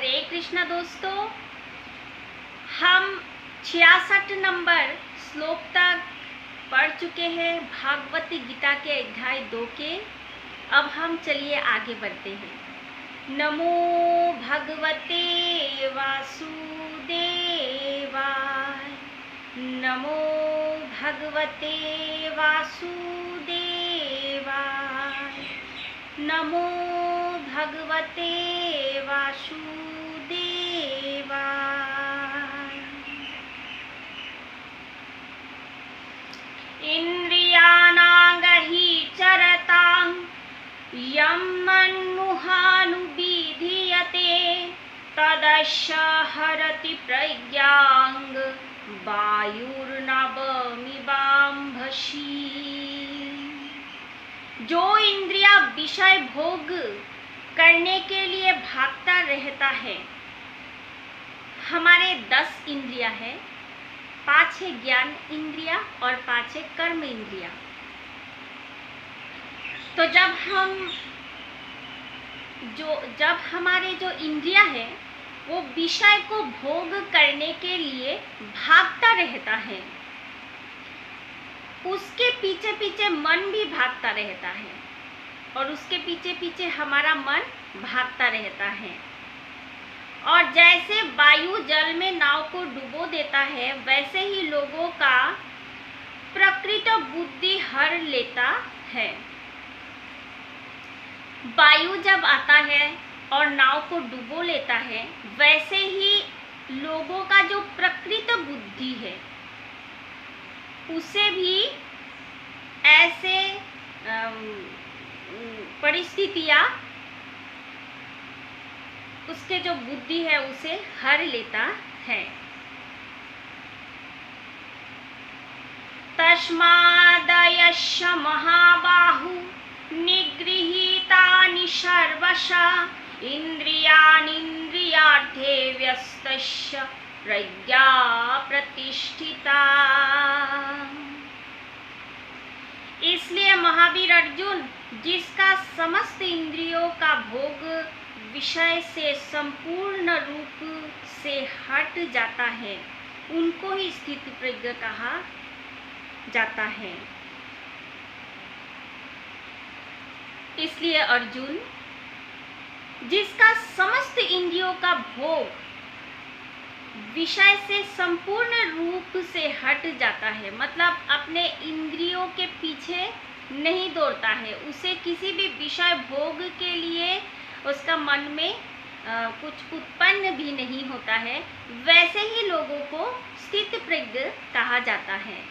हरे कृष्णा दोस्तों, हम 66 नंबर श्लोक तक पढ़ चुके हैं भागवत गीता के अध्याय 2 के। अब हम चलिए आगे बढ़ते हैं। नमो भगवते वासुदेवाय, नमो भगवते वासुदेवाय, नमो भगवते वासुदेवाय। इंद्रियाणांगहि चरतां यं मन्मुहानुविधीयते तदस्य हरति प्रज्ञां वायुर्नवमिवाम्भसि। जो इंद्रिया विषय भोग करने के लिए भागता रहता है, हमारे 10 इंद्रिया है, 5 है ज्ञान इंद्रिया और 5 है कर्म इंद्रिया। तो जब हमारे जो इंद्रिया है वो विषय को भोग करने के लिए भागता रहता है, उसके पीछे पीछे मन भी भागता रहता है और उसके पीछे पीछे हमारा मन भागता रहता है। और जैसे वायु जल में नाव को डुबो देता है, वैसे ही लोगों का प्रकृत बुद्धि हर लेता है। वायु जब आता है और नाव को डुबो लेता है, वैसे ही लोगों का जो प्रकृत बुद्धि है उसे भी ऐसे परिस्थितियां, उसके जो बुद्धि है उसे हर लेता है। तस्मादयस्य महाबाहु निगृहीतानि सर्वशः इंद्रियाणीन्द्रियार्थे व्यस्तस्य प्रज्ञा प्रतिष्ठिता। इसलिए महावीर अर्जुन, जिसका समस्त इंद्रियों का भोग विषय से संपूर्ण रूप से हट जाता है, उनको ही स्थित प्रज्ञ कहा जाता है। इसलिए अर्जुन, जिसका समस्त इंद्रियों का भोग विषय से संपूर्ण रूप से हट जाता है, मतलब अपने इंद्रियों के पीछे नहीं दौड़ता है, उसे किसी भी विषय भोग के लिए उसका मन में कुछ उत्पन्न भी नहीं होता है, वैसे ही लोगों को स्थित प्रज्ञ कहा जाता है।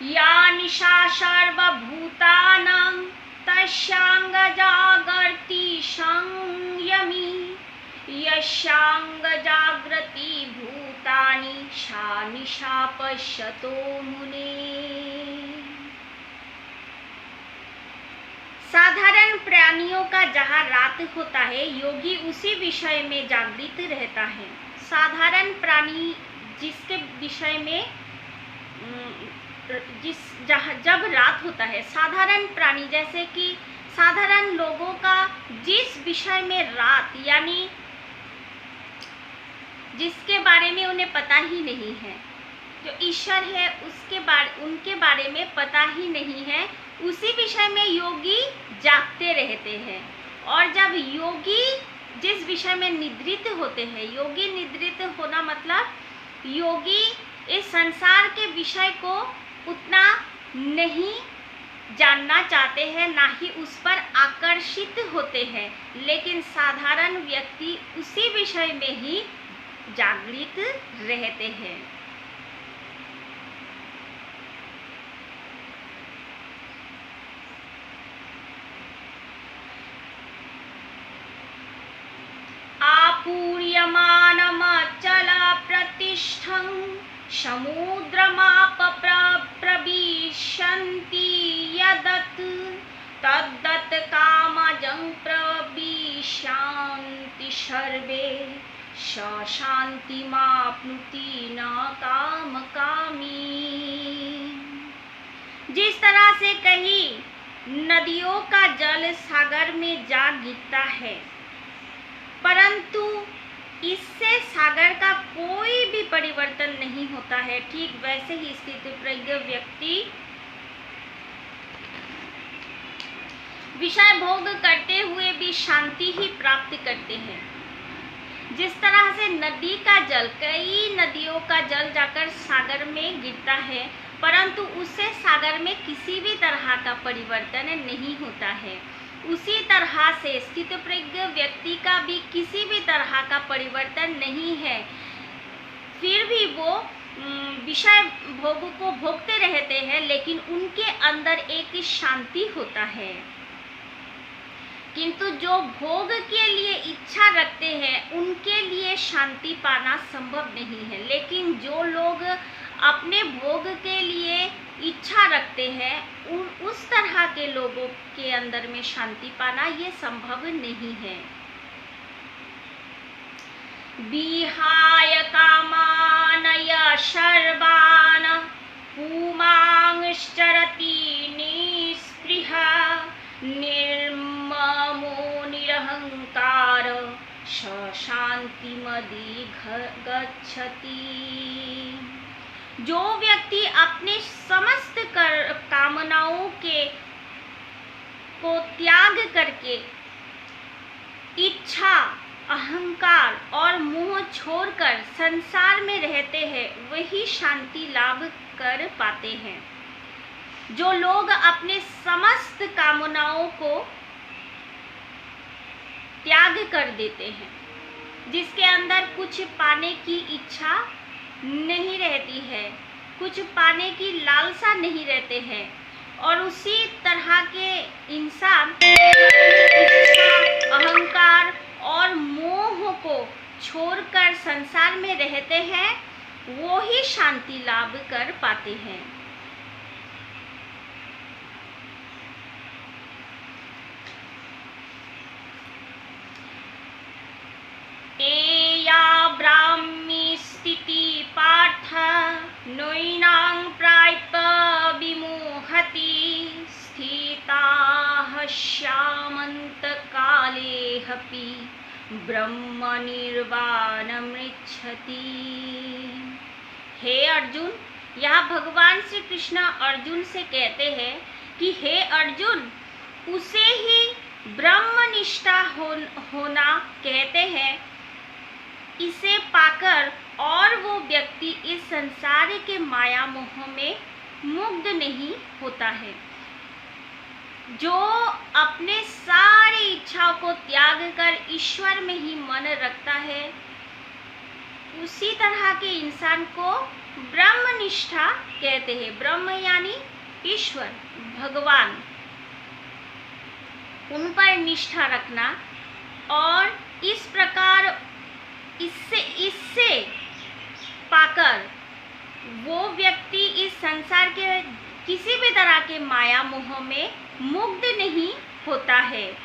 या निशा सर्वभूतानां तस्यां जागर्ति संयमी, यस्यां जागृति भूतानि सा निशा पश्यतो मुने। साधारण प्राणियों का जहाँ रात होता है, योगी उसी विषय में जागृत रहता है। साधारण प्राणी जिसके विषय में जब रात होता है, साधारण प्राणी जैसे कि साधारण लोगों का जिस विषय में रात, यानी जिसके बारे में उन्हें पता ही नहीं है, जो ईश्वर है उनके बारे में पता ही नहीं है, उसी विषय में योगी जागते रहते हैं। और जब योगी जिस विषय में निद्रित होते हैं, योगी निद्रित होना मतलब योगी इस संसार के विषय को उतना नहीं जानना चाहते हैं, ना ही उस पर आकर्षित होते हैं, लेकिन साधारण व्यक्ति उसी विषय में ही जागृत रहते हैं। आपूर्यमानमचल प्रतिष्ठं समुद्रमाप प्रविशन्ति यदत् तद्दत् कामजं प्रविशन्ति सर्वे स शान्तिमाप्नुति न कामकामी। जिस तरह से कहीं नदियों का जल सागर में जा गिरता है, परंतु इससे सागर का कोई भी परिवर्तन नहीं होता है। ठीक वैसे ही स्थितप्रज्ञ व्यक्ति विषय भोग करते हुए भी शांति ही प्राप्त करते हैं। जिस तरह से नदी का जल, कई नदियों का जल जाकर सागर में गिरता है, परंतु उससे सागर में किसी भी तरह का परिवर्तन नहीं होता है, उसी तरह से स्थितप्रज्ञ व्यक्ति का भी किसी भी तरह का परिवर्तन नहीं है। फिर भी वो विषय भोग को भोगते रहते हैं, लेकिन उनके अंदर एक शांति होता है। किंतु जो भोग के लिए इच्छा रखते हैं उनके लिए शांति पाना संभव नहीं है। लेकिन जो लोग अपने भोग के लिए इच्छा रखते हैं उस तरह के लोगों के अंदर में शांति पाना ये संभव नहीं है। विहाय कामानय सर्वान् पुमांश्चरति निःस्पृह निर्ममो निरहंकार स शांतिमधिगच्छति। जो व्यक्ति अपने समस्त कामनाओं को त्याग करके इच्छा, अहंकार और मोह छोड़कर संसार में रहते हैं, वही शांति लाभ कर पाते हैं। जो लोग अपने समस्त कामनाओं को त्याग कर देते हैं, जिसके अंदर कुछ पाने की इच्छा नहीं रहती है, कुछ पाने की लालसा नहीं रहते हैं, और उसी तरह के इंसान इच्छा, अहंकार और मोह को छोड़कर संसार में रहते हैं, वो ही शांति लाभ कर पाते हैं। एया ब्राह्मी स्थिति पार्थ नैनां प्राप्त विमोहति स्थिताः श्यामन्त कालेऽपि ब्रह्म निर्वाणमृच्छति। हे अर्जुन, यहाँ भगवान श्री कृष्ण अर्जुन से कहते हैं कि हे अर्जुन, उसे ही ब्रह्मनिष्ठा होना कहते हैं। इसे पाकर और वो व्यक्ति इस संसार के माया मोह में मुग्ध नहीं होता है। जो अपने सारी इच्छाओं को त्याग कर ईश्वर में ही मन रखता है, उसी तरह के इंसान को ब्रह्मनिष्ठा कहते हैं। ब्रह्म यानी ईश्वर, भगवान, उन पर निष्ठा रखना। और इस प्रकार इससे पाकर वो व्यक्ति इस संसार के किसी भी तरह के माया मोह में मुग्ध नहीं होता है।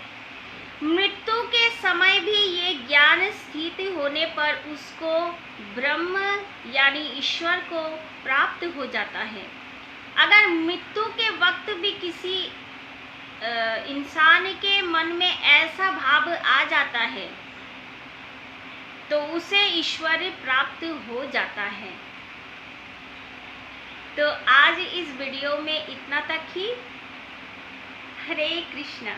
मृत्यु के समय भी ये ज्ञान स्थित होने पर उसको ब्रह्म यानी ईश्वर को प्राप्त हो जाता है। अगर मृत्यु के वक्त भी किसी इंसान के मन में ऐसा भाव आ जाता है तो उसे ईश्वर प्राप्त हो जाता है। तो आज इस वीडियो में इतना तक ही। हरे कृष्णा।